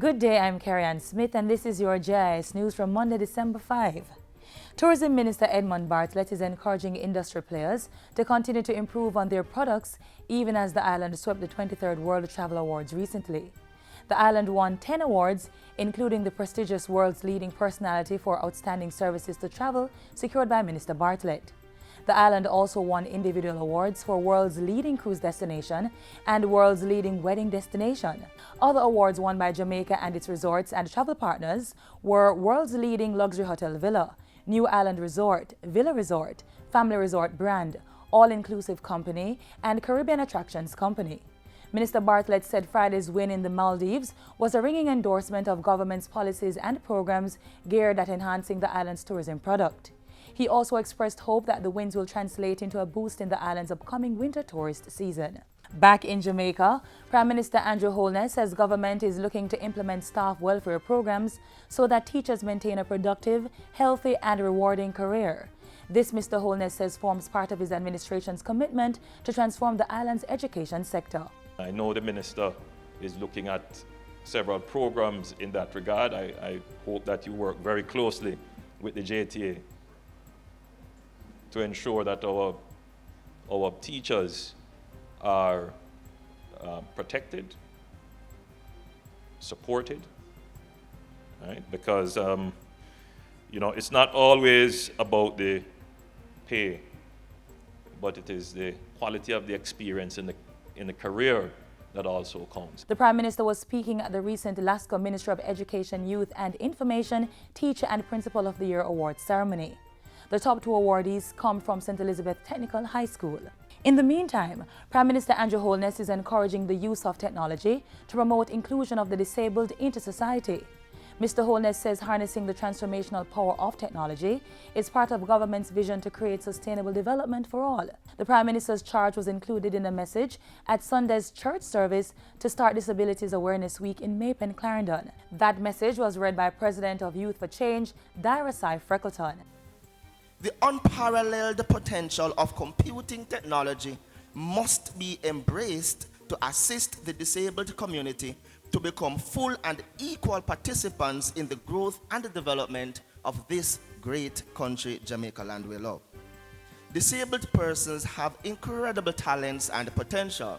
Good day, I'm Carrie-Ann Smith and this is your JIS News from Monday, December 5. Tourism Minister Edmund Bartlett is encouraging industry players to continue to improve on their products even as the island swept the 23rd World Travel Awards recently. The island won 10 awards, including the prestigious World's Leading Personality for Outstanding Services to Travel, secured by Minister Bartlett. The island also won individual awards for World's Leading Cruise Destination and World's Leading Wedding Destination. Other awards won by Jamaica and its resorts and travel partners were World's Leading Luxury Hotel Villa, New Island Resort, Villa Resort, Family Resort Brand, All-Inclusive Company, and Caribbean Attractions Company. Minister Bartlett said Friday's win in the Maldives was a ringing endorsement of government's policies and programs geared at enhancing the island's tourism product. He also expressed hope that the wins will translate into a boost in the island's upcoming winter tourist season. Back in Jamaica, Prime Minister Andrew Holness says government is looking to implement staff welfare programs so that teachers maintain a productive, healthy and rewarding career. This, Mr. Holness says, forms part of his administration's commitment to transform the island's education sector. I know the minister is looking at several programs in that regard. I hope that you work very closely with the JTA to ensure that our teachers are protected, supported, right? Because it's not always about the pay, but it is the quality of the experience in the career that also counts. The Prime Minister was speaking at the recent Alaska Ministry of Education, Youth and Information Teacher and Principal of the Year Awards ceremony. The top two awardees come from St. Elizabeth Technical High School. In the meantime, Prime Minister Andrew Holness is encouraging the use of technology to promote inclusion of the disabled into society. Mr. Holness says harnessing the transformational power of technology is part of government's vision to create sustainable development for all. The Prime Minister's charge was included in a message at Sunday's church service to start Disabilities Awareness Week in Mapen, Clarendon. That message was read by President of Youth for Change, Dyrasai Freckleton. The unparalleled potential of computing technology must be embraced to assist the disabled community to become full and equal participants in the growth and the development of this great country, Jamaica land we love. Disabled persons have incredible talents and potential.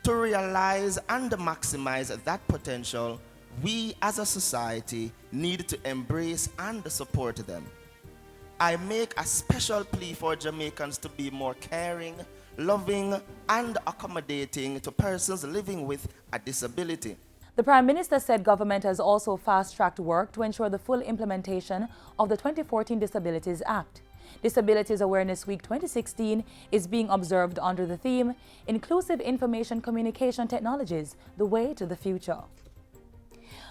To realize and maximize that potential, we as a society need to embrace and support them. I make a special plea for Jamaicans to be more caring, loving, and accommodating to persons living with a disability. The Prime Minister said government has also fast-tracked work to ensure the full implementation of the 2014 Disabilities Act. Disabilities Awareness Week 2016 is being observed under the theme, Inclusive Information Communication Technologies, the Way to the Future.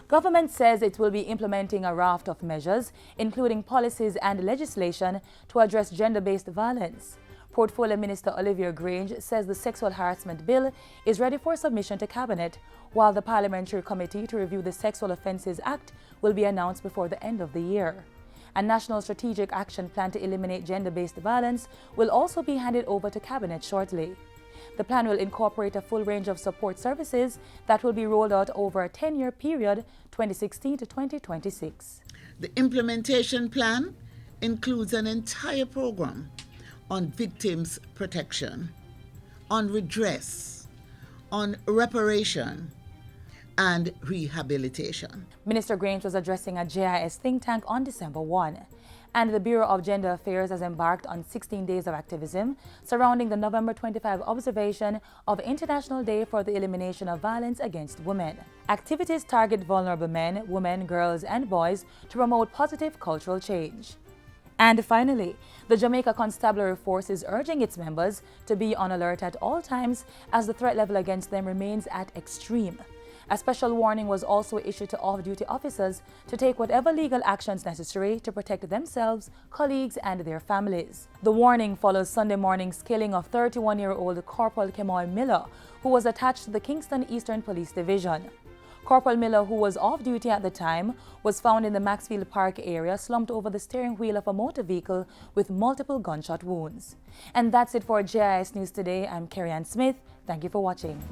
Government says it will be implementing a raft of measures, including policies and legislation, to address gender-based violence. Portfolio Minister Olivia Grange says the Sexual Harassment Bill is ready for submission to Cabinet, while the Parliamentary Committee to review the Sexual Offences Act will be announced before the end of the year. A National Strategic Action Plan to eliminate gender-based violence will also be handed over to Cabinet shortly. The plan will incorporate a full range of support services that will be rolled out over a 10-year period, 2016 to 2026. The implementation plan includes an entire program on victims' protection, on redress, on reparation, and rehabilitation. Minister Grange was addressing a JIS think tank on December 1. And the Bureau of Gender Affairs has embarked on 16 days of activism surrounding the November 25 observation of International Day for the Elimination of Violence Against Women. Activities target vulnerable men, women, girls, and boys to promote positive cultural change. And finally, the Jamaica Constabulary Force is urging its members to be on alert at all times as the threat level against them remains at extreme. A special warning was also issued to off-duty officers to take whatever legal actions necessary to protect themselves, colleagues, and their families. The warning follows Sunday morning's killing of 31-year-old Corporal Kemoy Miller, who was attached to the Kingston Eastern Police Division. Corporal Miller, who was off duty at the time, was found in the Maxfield Park area slumped over the steering wheel of a motor vehicle with multiple gunshot wounds. And that's it for JIS News today. I'm Carrie-Ann Smith. Thank you for watching.